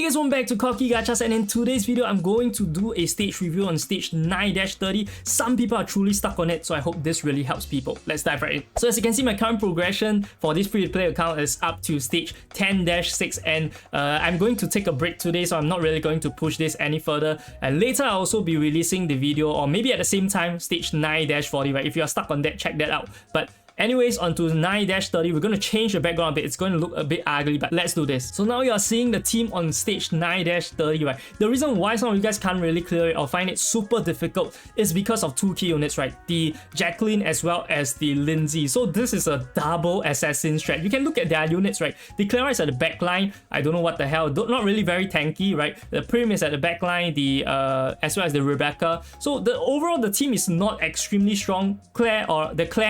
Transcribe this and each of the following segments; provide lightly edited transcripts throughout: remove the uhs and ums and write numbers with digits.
guys, welcome back to Cocky Gachas, and in today's video I'm going to do a stage review on stage 9-30. Some people are truly stuck on it, so I hope this really helps people. Let's dive right in. So as you can see, my current progression for this free-to-play account is up to stage 10-6, and I'm going to take a break today, so I'm not really going to push this any further. And later I'll also be releasing the video, or maybe at the same time, stage 9-40, right? If you're stuck on that, check that out. But anyways, onto 9-30, we're going to change the background a bit. It's going to look a bit ugly, but let's do this. So now you're seeing the team on stage 9-30, right? The reason why some of you guys can't really clear it or find it super difficult is because of two key units, right? The Jacqueline as well as the Lindsay. So this is a double assassin strat. You can look at their units, right? The Clara is at the back line. I don't know what the hell. Not really very tanky, right? The Prim is at the back line, as well as the Rebecca. So overall, the team is not extremely strong. Claire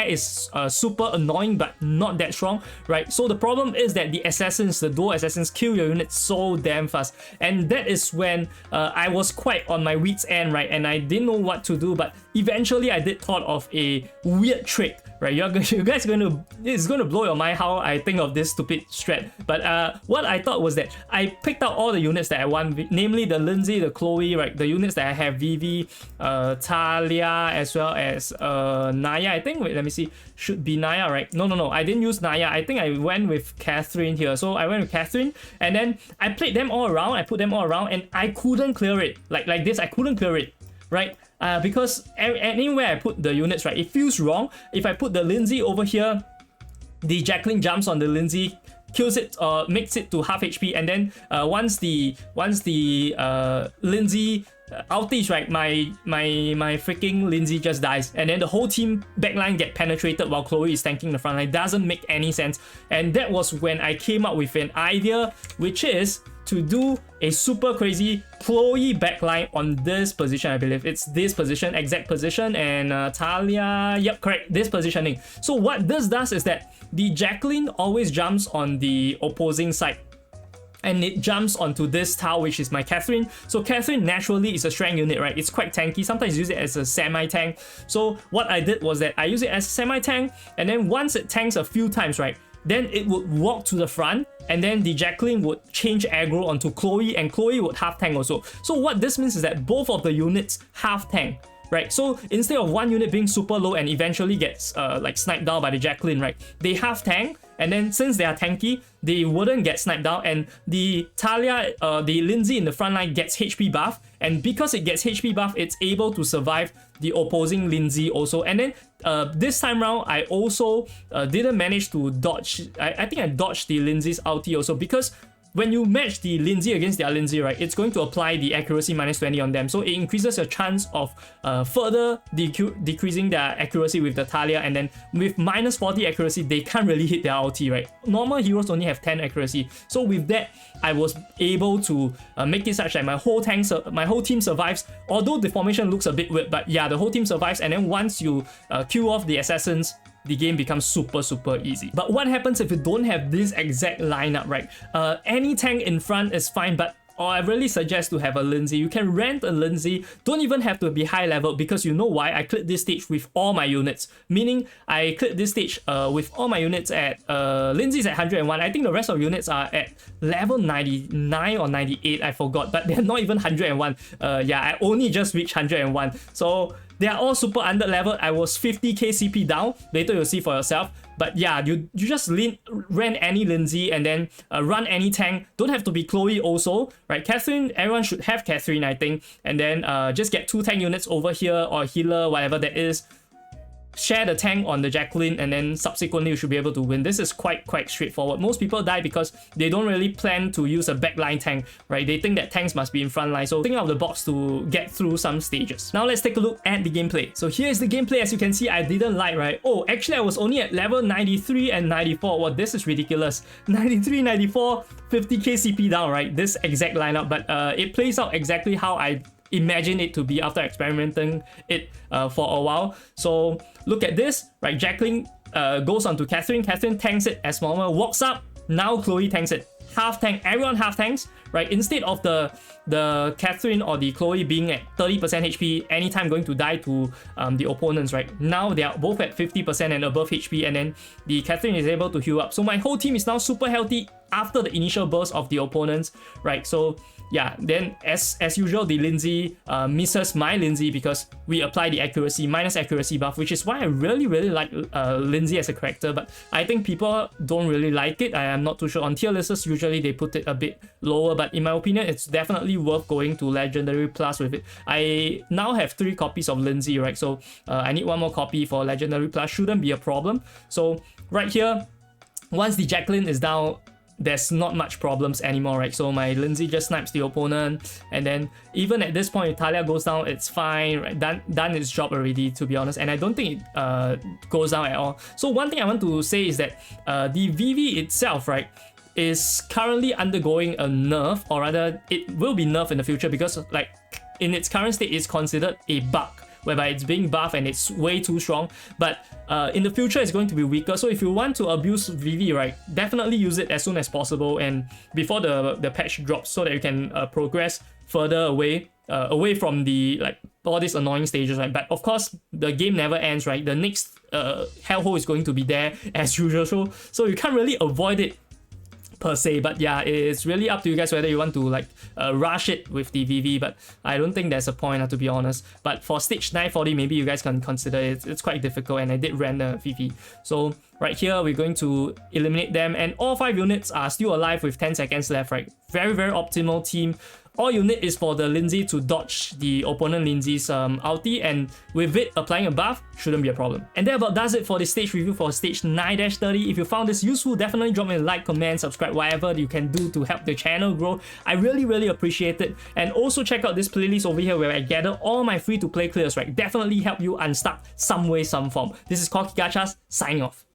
is super annoying but not that strong, right? So the problem is that the assassins, the dual assassins, kill your units so damn fast, and that is when I was quite on my wits end, right? And I didn't know what to do, but eventually I did thought of a weird trick, right? You guys it's gonna blow your mind how I think of this stupid strat. But what I thought was that I picked out all the units that I want, namely the Lindsay, the Chloe, right? The units that I have: Vivi, Talia, as well as Naya. I think, wait, let me see, should be Naya, right? No, I didn't use Naya. I think I went with Catherine here. So I went with Catherine, and then I played them all around. I put them all around, and I couldn't clear it. Like this, I couldn't clear it, right? Because anywhere I put the units, right, it feels wrong. If I put the Lindsay over here, the Jacqueline jumps on the Lindsay, kills it, makes it to half HP, and then once the Lindsay outage, right, my freaking Lindsay just dies, and then the whole team backline get penetrated while Chloe is tanking the front line. Doesn't make any sense. And that was when I came up with an idea, which is to do a super crazy Chloe backline on this position. I believe it's this position, exact position, and Talia, yep, correct, this positioning. So what this does is that the Jacqueline always jumps on the opposing side, and it jumps onto this tile, which is my Catherine. So Catherine naturally is a strength unit, right? It's quite tanky. Sometimes use it as a semi-tank. So what I did was that I use it as a semi-tank, and then once it tanks a few times, right, then it would walk to the front, and then the Jacqueline would change aggro onto Chloe, and Chloe would half tank also. So what this means is that both of the units half tank, right? So instead of one unit being super low and eventually gets like sniped down by the Jacqueline, right, they half tank, and then since they are tanky, they wouldn't get sniped down, and the Talia, the Lindsay in the front line gets HP buff, and because it gets HP buff, it's able to survive the opposing Lindsay also. And then this time round, I also didn't manage to dodge. I think I dodged the Lindsay's ulti also, because when you match the Lindsay against their Lindsay, right, it's going to apply the accuracy -20 on them. So it increases your chance of further decreasing their accuracy with the Talia, and then with -40 accuracy, they can't really hit their ulti, right? Normal heroes only have 10 accuracy. So with that, I was able to make it such that my whole team survives. Although the formation looks a bit weird, but yeah, the whole team survives. And then once you kill off the assassins, the game becomes super easy. But what happens if you don't have this exact lineup, right? Any tank in front is fine, but I really suggest to have a Lindsay. You can rent a Lindsay. Don't even have to be high level, because you know why? I cleared this stage with all my units. Meaning, I cleared this stage with all my units at Lindsay's at 101. I think the rest of units are at level 99 or 98. I forgot, but they're not even 101. Yeah, I only just reached 101. So they are all super under leveled. I was 50k CP down. Later you'll see for yourself. But yeah, you just rent any Lindsay, and then run any tank. Don't have to be Chloe also, right? Catherine, everyone should have Catherine, I think. And then just get 2 tank units over here, or healer, whatever that is. Share the tank on the Jacqueline, and then subsequently you should be able to win. This is quite straightforward. Most people die because they don't really plan to use a backline tank, right? They think that tanks must be in front line, so think out of the box to get through some stages. Now let's take a look at the gameplay. So here's the gameplay. As you can see, I didn't like, right? Oh, actually I was only at level 93 and 94. Well, this is ridiculous. 93, 94, 50k CP down, right? This exact lineup, but it plays out exactly how I imagine it to be after experimenting it for a while. So look at this, right? Jacqueline goes on to Catherine. Catherine tanks it as normal, walks up. Now Chloe tanks it. Half tank, everyone half tanks, right? Instead of the Catherine or the Chloe being at 30% HP, anytime going to die to the opponents, right? Now they are both at 50% and above HP, and then the Catherine is able to heal up. So my whole team is now super healthy after the initial burst of the opponents, right? So yeah, then as usual, the Lindsay misses my Lindsay because we apply the accuracy minus accuracy buff, which is why I really like Lindsay as a character. But I think people don't really like it. I am not too sure. On tier lists, usually they put it a bit lower, but in my opinion, it's definitely worth going to Legendary Plus with it. I now have 3 copies of Lindsay, right? So I need 1 more copy for Legendary Plus. Shouldn't be a problem. So right here, once the Jacqueline is down, there's not much problems anymore, right? So my Lindsay just snipes the opponent, and then even at this point, if Talia goes down, it's fine, right? Done its job already, to be honest, and I don't think it goes down at all. So one thing I want to say is that the VV itself, right, is currently undergoing a nerf, or rather, it will be nerfed in the future because, like, in its current state, it's considered a bug, whereby it's being buffed and it's way too strong, but in the future it's going to be weaker. So if you want to abuse VV, right, definitely use it as soon as possible and before the patch drops, so that you can progress further away from the, like, all these annoying stages, right? But of course the game never ends, right? The next hellhole is going to be there as usual, so you can't really avoid it per se. But yeah, it's really up to you guys whether you want to, like, rush it with the VV, but I don't think there's a point, to be honest. But for stage 940, maybe you guys can consider it. It's quite difficult, and I did run the VV. So right here, we're going to eliminate them, and all 5 units are still alive with 10 seconds left, right? Very optimal team. All you need is for the Lindsay to dodge the opponent Lindsay's ulti, and with it applying a buff, shouldn't be a problem. And that about does it for the stage review for stage 9-30. If you found this useful, definitely drop me a like, comment, subscribe, whatever you can do to help the channel grow. I really appreciate it. And also check out this playlist over here where I gather all my free to play clears, right? Definitely help you unstuck some way, some form. This is Corky Gachas, signing off.